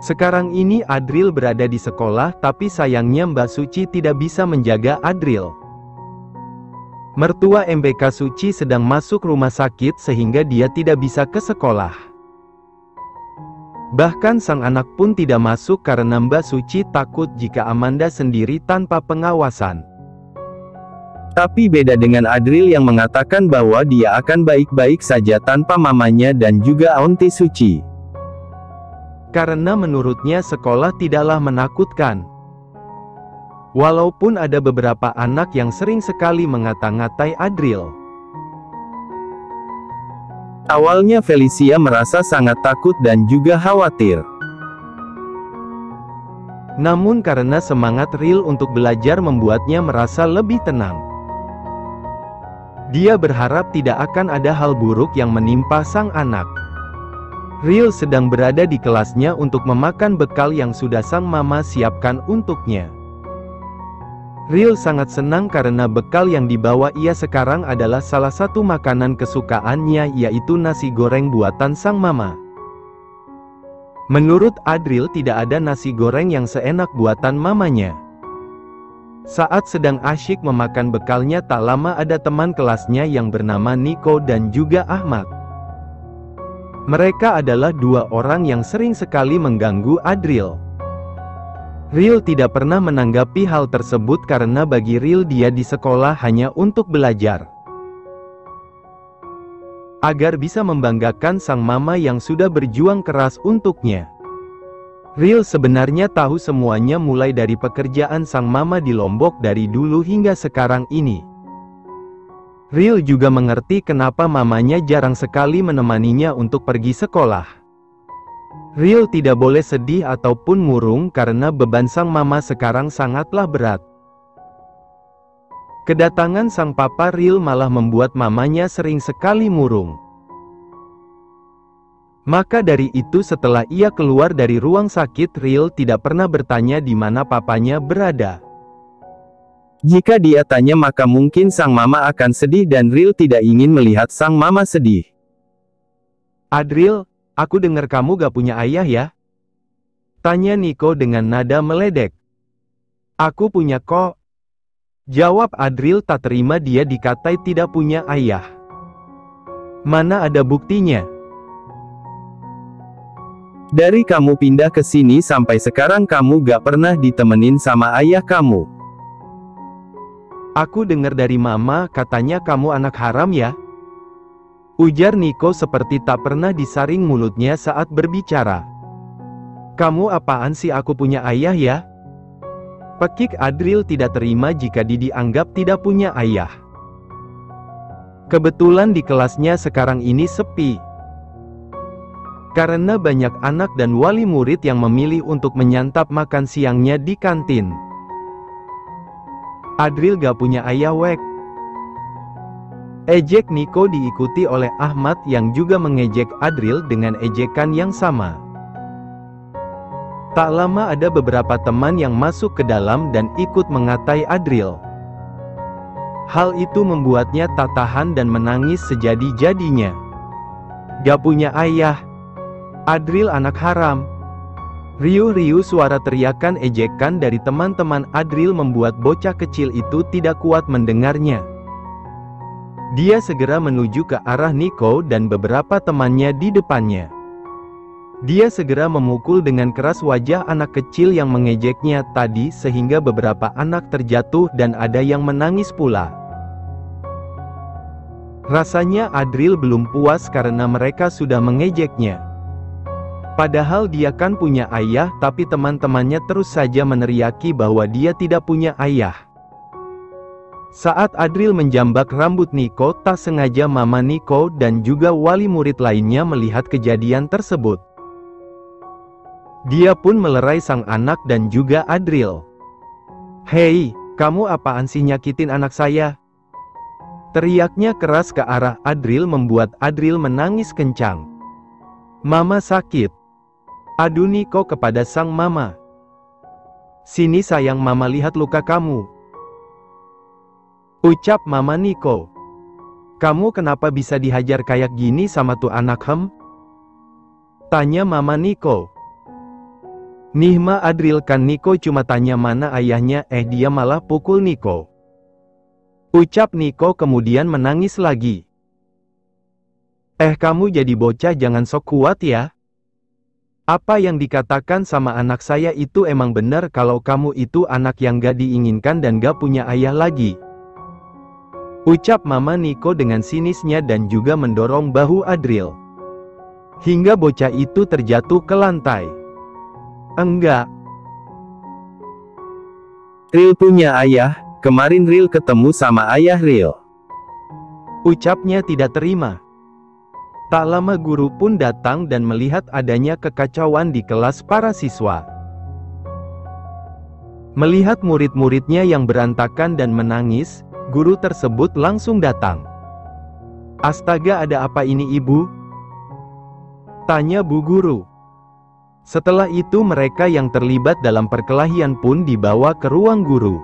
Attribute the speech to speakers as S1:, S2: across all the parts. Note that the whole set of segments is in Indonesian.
S1: Sekarang ini Adril berada di sekolah, tapi sayangnya Mbak Suci tidak bisa menjaga Adril. Mertua MBK Suci sedang masuk rumah sakit sehingga dia tidak bisa ke sekolah. Bahkan sang anak pun tidak masuk karena Mbak Suci takut jika Amanda sendiri tanpa pengawasan. Tapi beda dengan Adril yang mengatakan bahwa dia akan baik-baik saja tanpa mamanya dan juga Aunty Suci. Karena menurutnya sekolah tidaklah menakutkan. Walaupun ada beberapa anak yang sering sekali mengata-ngatai Adril. Awalnya Felicia merasa sangat takut dan juga khawatir. Namun karena semangat Ril untuk belajar membuatnya merasa lebih tenang. Dia berharap tidak akan ada hal buruk yang menimpa sang anak. Ril sedang berada di kelasnya untuk memakan bekal yang sudah sang mama siapkan untuknya. Ril sangat senang karena bekal yang dibawa ia sekarang adalah salah satu makanan kesukaannya, yaitu nasi goreng buatan sang mama. Menurut Adril tidak ada nasi goreng yang seenak buatan mamanya. Saat sedang asyik memakan bekalnya, tak lama ada teman kelasnya yang bernama Nico dan juga Ahmad. Mereka adalah dua orang yang sering sekali mengganggu Adril. Ril tidak pernah menanggapi hal tersebut karena bagi Ril dia di sekolah hanya untuk belajar. Agar bisa membanggakan sang mama yang sudah berjuang keras untuknya. Ril sebenarnya tahu semuanya mulai dari pekerjaan sang mama di Lombok dari dulu hingga sekarang ini. Ril juga mengerti kenapa mamanya jarang sekali menemaninya untuk pergi sekolah. Ril tidak boleh sedih ataupun murung karena beban sang mama sekarang sangatlah berat. Kedatangan sang papa Ril malah membuat mamanya sering sekali murung. Maka dari itu setelah ia keluar dari ruang sakit, Ril tidak pernah bertanya di mana papanya berada. Jika dia tanya maka mungkin sang mama akan sedih dan Ril tidak ingin melihat sang mama sedih. "Adril, aku dengar kamu gak punya ayah ya?" tanya Nico dengan nada meledek. "Aku punya kok," jawab Adril tak terima dia dikatai tidak punya ayah. "Mana ada buktinya? Dari kamu pindah ke sini sampai sekarang kamu gak pernah ditemenin sama ayah kamu." "Aku dengar dari mama katanya kamu anak haram ya?" ujar Nico seperti tak pernah disaring mulutnya saat berbicara. "Kamu apaan sih aku punya ayah ya?" pekik Adril tidak terima jika Didi anggap tidak punya ayah. Kebetulan di kelasnya sekarang ini sepi. Karena banyak anak dan wali murid yang memilih untuk menyantap makan siangnya di kantin. "Adril gak punya ayah wek," ejek Nico diikuti oleh Ahmad yang juga mengejek Adril dengan ejekan yang sama. Tak lama ada beberapa teman yang masuk ke dalam dan ikut mengatai Adril. Hal itu membuatnya tak tahan dan menangis sejadi-jadinya. "Gak punya ayah, Adril anak haram." Riuh-riuh suara teriakan ejekan dari teman-teman Adril membuat bocah kecil itu tidak kuat mendengarnya. Dia segera menuju ke arah Nico dan beberapa temannya di depannya. Dia segera memukul dengan keras wajah anak kecil yang mengejeknya tadi sehingga beberapa anak terjatuh dan ada yang menangis pula. Rasanya Adril belum puas karena mereka sudah mengejeknya. Padahal dia kan punya ayah, tapi teman-temannya terus saja meneriaki bahwa dia tidak punya ayah. Saat Adril menjambak rambut Nico, tak sengaja mama Nico dan juga wali murid lainnya melihat kejadian tersebut. Dia pun melerai sang anak dan juga Adril. "Hei, kamu apaan sih nyakitin anak saya?" teriaknya keras ke arah Adril membuat Adril menangis kencang. "Mama sakit," adu Nico kepada sang mama. "Sini sayang, mama lihat luka kamu," ucap mama Nico. "Kamu kenapa bisa dihajar kayak gini sama tuh anak tanya mama Nico. Nihma Adril, kan Niko cuma tanya mana ayahnya, dia malah pukul Niko. Ucap Niko kemudian menangis lagi. Kamu jadi bocah jangan sok kuat ya. Apa yang dikatakan sama anak saya itu emang benar kalau kamu itu anak yang gak diinginkan dan gak punya ayah lagi. Ucap Mama Niko dengan sinisnya dan juga mendorong bahu Adril. Hingga bocah itu terjatuh ke lantai. Enggak. Ril punya ayah, kemarin Ril ketemu sama ayah Ril. Ucapnya tidak terima. Tak lama guru pun datang dan melihat adanya kekacauan di kelas para siswa. Melihat murid-muridnya yang berantakan dan menangis, guru tersebut langsung datang. Astaga, ada apa ini ibu? Tanya bu guru. Setelah itu mereka yang terlibat dalam perkelahian pun dibawa ke ruang guru.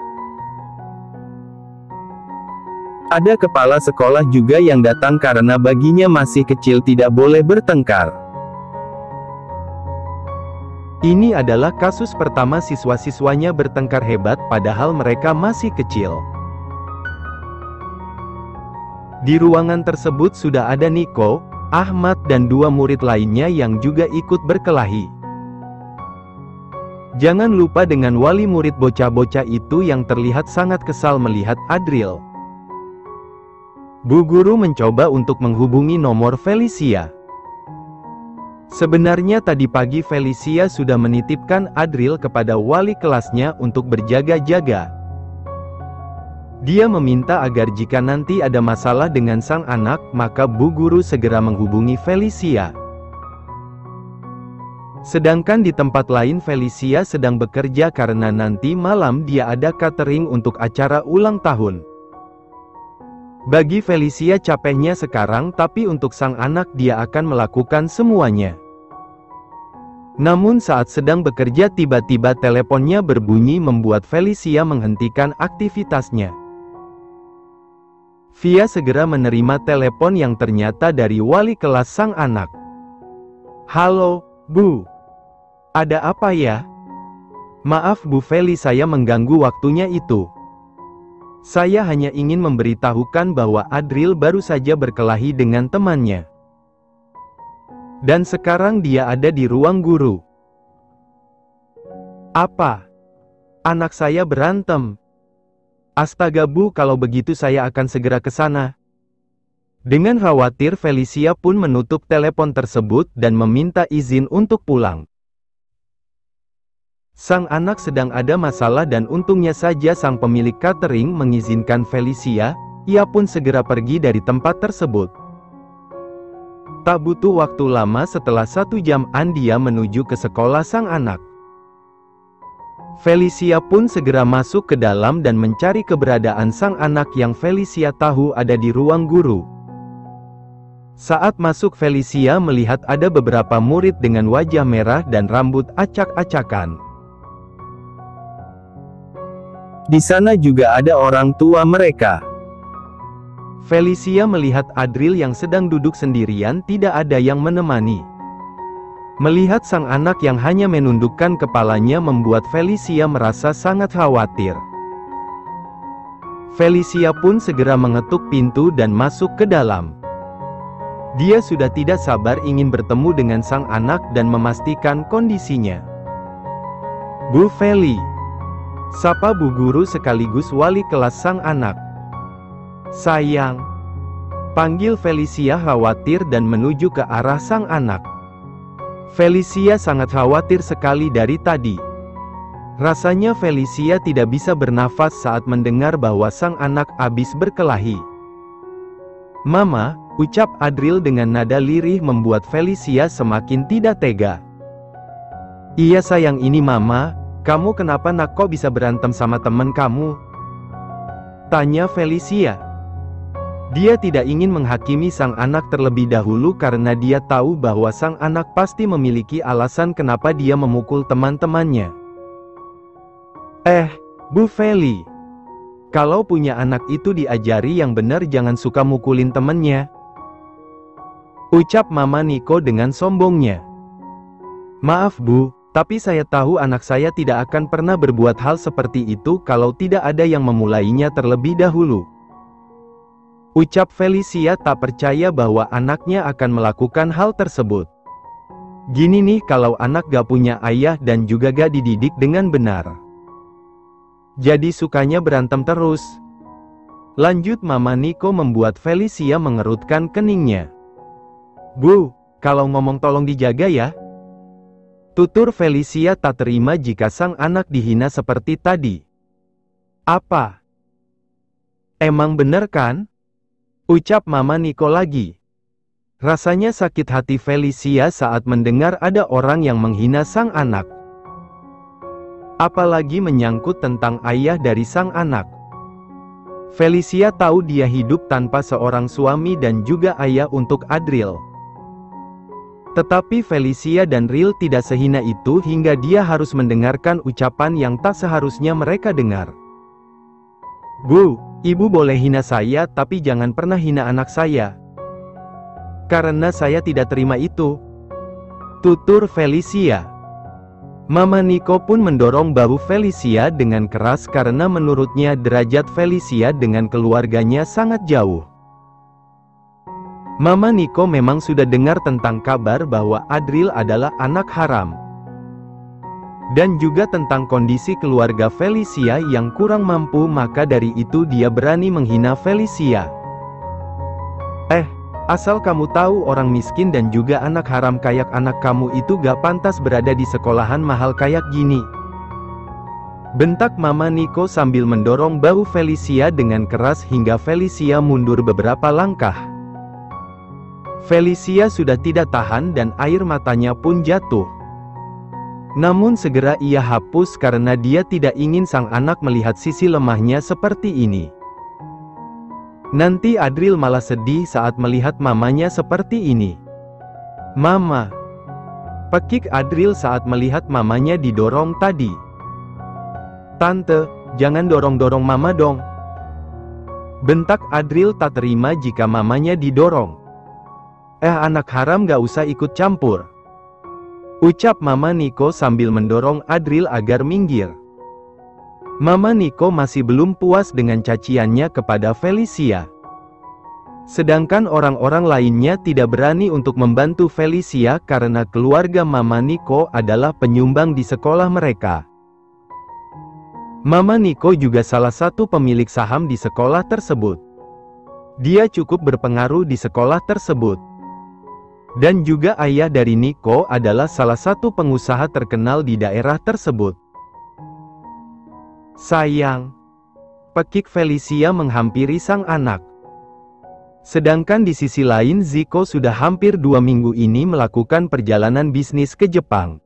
S1: Ada kepala sekolah juga yang datang karena baginya masih kecil tidak boleh bertengkar. Ini adalah kasus pertama siswa-siswanya bertengkar hebat padahal mereka masih kecil. Di ruangan tersebut sudah ada Niko, Ahmad dan 2 murid lainnya yang juga ikut berkelahi. Jangan lupa dengan wali murid bocah-bocah itu yang terlihat sangat kesal melihat Adril. Bu guru mencoba untuk menghubungi nomor Felicia. Sebenarnya tadi pagi Felicia sudah menitipkan Adril kepada wali kelasnya untuk berjaga-jaga. Dia meminta agar jika nanti ada masalah dengan sang anak, maka bu guru segera menghubungi Felicia. Sedangkan di tempat lain Felicia sedang bekerja karena nanti malam dia ada catering untuk acara ulang tahun. Bagi Felicia capeknya sekarang, tapi untuk sang anak dia akan melakukan semuanya. Namun saat sedang bekerja tiba-tiba teleponnya berbunyi membuat Felicia menghentikan aktivitasnya. Via segera menerima telepon yang ternyata dari wali kelas sang anak. Halo, Bu. Ada apa ya? Maaf Bu Feli, saya mengganggu waktunya itu. Saya hanya ingin memberitahukan bahwa Adril baru saja berkelahi dengan temannya. Dan sekarang dia ada di ruang guru. Apa? Anak saya berantem? Astaga Bu, kalau begitu saya akan segera ke sana. Dengan khawatir Felicia pun menutup telepon tersebut dan meminta izin untuk pulang. Sang anak sedang ada masalah dan untungnya saja sang pemilik catering mengizinkan Felicia, ia pun segera pergi dari tempat tersebut. Tak butuh waktu lama setelah 1 jam dia menuju ke sekolah sang anak. Felicia pun segera masuk ke dalam dan mencari keberadaan sang anak yang Felicia tahu ada di ruang guru. Saat masuk Felicia melihat ada beberapa murid dengan wajah merah dan rambut acak-acakan. Di sana juga ada orang tua mereka. Felicia melihat Adril yang sedang duduk sendirian, tidak ada yang menemani. Melihat sang anak yang hanya menundukkan kepalanya membuat Felicia merasa sangat khawatir. Felicia pun segera mengetuk pintu dan masuk ke dalam. Dia sudah tidak sabar ingin bertemu dengan sang anak dan memastikan kondisinya. Bu Feli, sapa bu guru sekaligus wali kelas sang anak. Sayang, panggil Felicia khawatir dan menuju ke arah sang anak. Felicia sangat khawatir sekali dari tadi. Rasanya Felicia tidak bisa bernafas saat mendengar bahwa sang anak habis berkelahi. Mama, ucap Adril dengan nada lirih membuat Felicia semakin tidak tega. Iya sayang, ini Mama. Kamu kenapa nak, kok bisa berantem sama teman kamu? Tanya Felicia. Dia tidak ingin menghakimi sang anak terlebih dahulu karena dia tahu bahwa sang anak pasti memiliki alasan kenapa dia memukul teman-temannya. Bu Feli, kalau punya anak itu diajari yang benar, jangan suka mukulin temennya. Ucap Mama Niko dengan sombongnya. Maaf Bu, Tapi saya tahu anak saya tidak akan pernah berbuat hal seperti itu kalau tidak ada yang memulainya terlebih dahulu. Ucap Felicia tak percaya bahwa anaknya akan melakukan hal tersebut. Gini nih kalau anak gak punya ayah dan juga gak dididik dengan benar. Jadi sukanya berantem terus. Lanjut Mama Niko membuat Felicia mengerutkan keningnya. Bu, kalau ngomong tolong dijaga ya. Tutur Felicia tak terima jika sang anak dihina seperti tadi. Apa? Emang bener kan? Ucap Mama Niko lagi. Rasanya sakit hati Felicia saat mendengar ada orang yang menghina sang anak. Apalagi menyangkut tentang ayah dari sang anak. Felicia tahu dia hidup tanpa seorang suami dan juga ayah untuk Adriel. Tetapi Felicia dan Ril tidak sehina itu hingga dia harus mendengarkan ucapan yang tak seharusnya mereka dengar. Bu, ibu boleh hina saya tapi jangan pernah hina anak saya. Karena saya tidak terima itu. Tutur Felicia. Mama Niko pun mendorong bahu Felicia dengan keras karena menurutnya derajat Felicia dengan keluarganya sangat jauh. Mama Niko memang sudah dengar tentang kabar bahwa Adriel adalah anak haram. Dan juga tentang kondisi keluarga Felicia yang kurang mampu, maka dari itu dia berani menghina Felicia. Asal kamu tahu orang miskin dan juga anak haram kayak anak kamu itu gak pantas berada di sekolahan mahal kayak gini. Bentak Mama Niko sambil mendorong bahu Felicia dengan keras hingga Felicia mundur beberapa langkah. Felicia sudah tidak tahan dan air matanya pun jatuh. Namun segera ia hapus karena dia tidak ingin sang anak melihat sisi lemahnya seperti ini. Nanti Adriel malah sedih saat melihat mamanya seperti ini. Mama. Pekik Adriel saat melihat mamanya didorong tadi. Tante, jangan dorong-dorong mama dong. Bentak Adriel tak terima jika mamanya didorong. Anak haram gak usah ikut campur. Ucap Mama Niko sambil mendorong Adriel agar minggir. Mama Niko masih belum puas dengan caciannya kepada Felicia. Sedangkan orang-orang lainnya tidak berani untuk membantu Felicia karena keluarga Mama Niko adalah penyumbang di sekolah mereka. Mama Niko juga salah satu pemilik saham di sekolah tersebut. Dia cukup berpengaruh di sekolah tersebut. Dan juga ayah dari Niko adalah salah satu pengusaha terkenal di daerah tersebut. Sayang. Pekik Felicia menghampiri sang anak. Sedangkan di sisi lain Ziko sudah hampir 2 minggu ini melakukan perjalanan bisnis ke Jepang.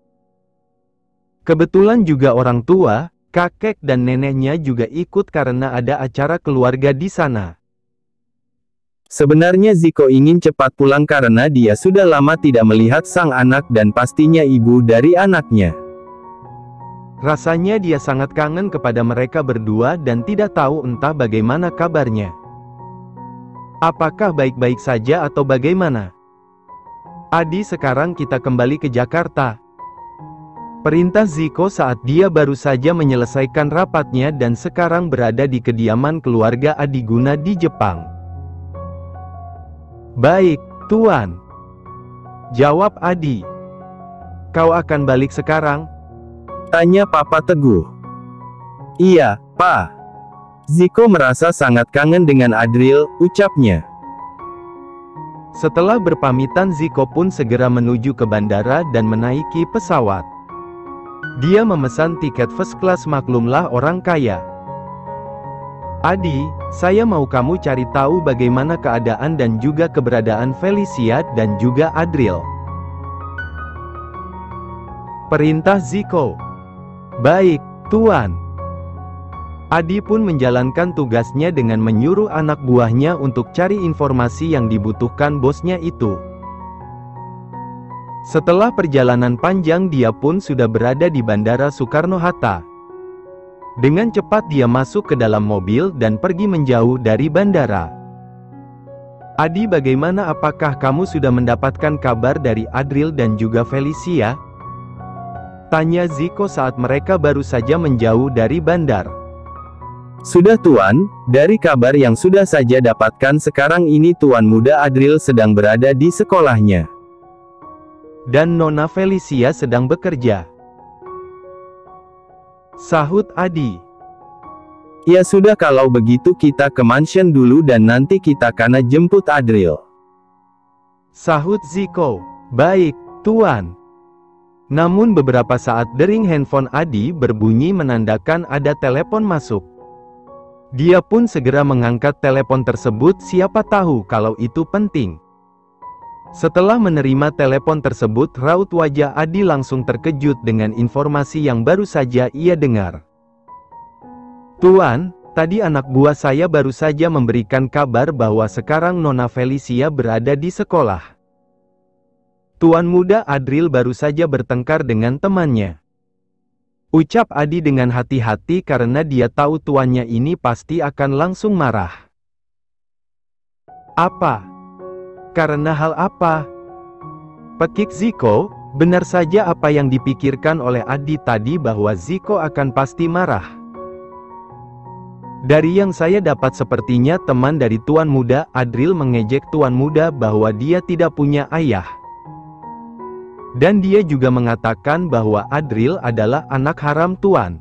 S1: Kebetulan juga orang tua, kakek dan neneknya juga ikut karena ada acara keluarga di sana. Sebenarnya Ziko ingin cepat pulang karena dia sudah lama tidak melihat sang anak dan pastinya ibu dari anaknya. Rasanya dia sangat kangen kepada mereka berdua dan tidak tahu entah bagaimana kabarnya. Apakah baik-baik saja atau bagaimana? Adi, sekarang kita kembali ke Jakarta. Perintah Ziko saat dia baru saja menyelesaikan rapatnya dan sekarang berada di kediaman keluarga Adiguna di Jepang. Baik, Tuan. Jawab Adi. Kau akan balik sekarang? Tanya Papa teguh. Iya, Pa. Ziko merasa sangat kangen dengan Adriel, ucapnya. Setelah berpamitan Ziko pun segera menuju ke bandara dan menaiki pesawat. Dia memesan tiket first class, maklumlah orang kaya. Adi, saya mau kamu cari tahu bagaimana keadaan dan juga keberadaan Felicia dan juga Adriel. Perintah Ziko. Baik, Tuan. Adi pun menjalankan tugasnya dengan menyuruh anak buahnya untuk cari informasi yang dibutuhkan bosnya itu. Setelah perjalanan panjang dia pun sudah berada di Bandara Soekarno-Hatta. Dengan cepat dia masuk ke dalam mobil dan pergi menjauh dari bandara. Adi, bagaimana, apakah kamu sudah mendapatkan kabar dari Adriel dan juga Felicia? Tanya Ziko saat mereka baru saja menjauh dari bandar.
S2: Sudah Tuan, dari kabar yang sudah saja dapatkan sekarang ini Tuan Muda Adril sedang berada di sekolahnya.
S1: Dan Nona Felicia sedang bekerja. Sahut Adi.
S2: Ya sudah kalau begitu kita ke mansion dulu dan nanti kita kana jemput Adril.
S1: Sahut Ziko. Baik, Tuan. Namun beberapa saat dering handphone Adi berbunyi menandakan ada telepon masuk. Dia pun segera mengangkat telepon tersebut, siapa tahu kalau itu penting. Setelah menerima telepon tersebut, raut wajah Adi langsung terkejut dengan informasi yang baru saja ia dengar. Tuan, tadi anak buah saya baru saja memberikan kabar bahwa sekarang Nona Felicia berada di sekolah. Tuan Muda Adril baru saja bertengkar dengan temannya. Ucap Adi dengan hati-hati karena dia tahu tuannya ini pasti akan langsung marah. Apa? Karena hal apa? Pekik Ziko, benar saja apa yang dipikirkan oleh Adi tadi bahwa Ziko akan pasti marah. Dari yang saya dapat sepertinya teman dari Tuan Muda Adril mengejek Tuan Muda bahwa dia tidak punya ayah. Dan dia juga mengatakan bahwa Adril adalah anak haram Tuan.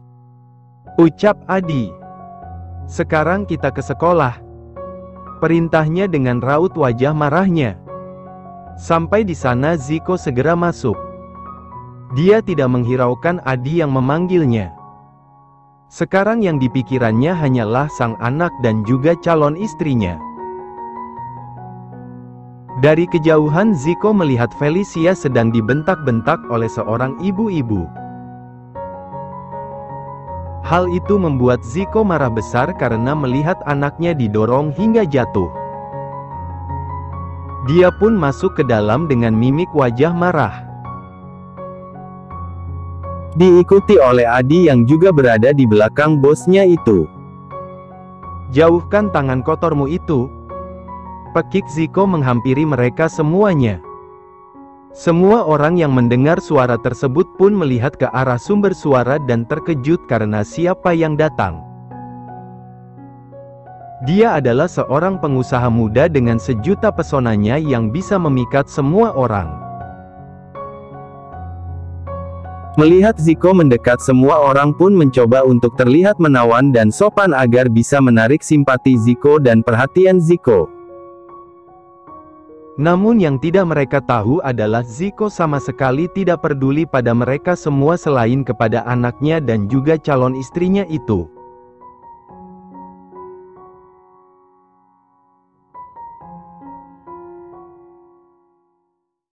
S1: Ucap Adi. Sekarang kita ke sekolah. Perintahnya dengan raut wajah marahnya. Sampai di sana Ziko segera masuk. Dia tidak menghiraukan Adi yang memanggilnya. Sekarang yang dipikirannya hanyalah sang anak dan juga calon istrinya. Dari kejauhan Ziko melihat Felicia sedang dibentak-bentak oleh seorang ibu-ibu. Hal itu membuat Ziko marah besar karena melihat anaknya didorong hingga jatuh. Dia pun masuk ke dalam dengan mimik wajah marah.
S2: Diikuti oleh Adi yang juga berada di belakang bosnya itu.
S1: Jauhkan tangan kotormu itu. Pekik Ziko menghampiri mereka semuanya. Semua orang yang mendengar suara tersebut pun melihat ke arah sumber suara dan terkejut karena siapa yang datang. Dia adalah seorang pengusaha muda dengan sejuta pesonanya yang bisa memikat semua orang.
S2: Melihat Ziko mendekat, semua orang pun mencoba untuk terlihat menawan dan sopan agar bisa menarik simpati Ziko dan perhatian Ziko.
S1: Namun yang tidak mereka tahu adalah Ziko sama sekali tidak peduli pada mereka semua selain kepada anaknya dan juga calon istrinya itu.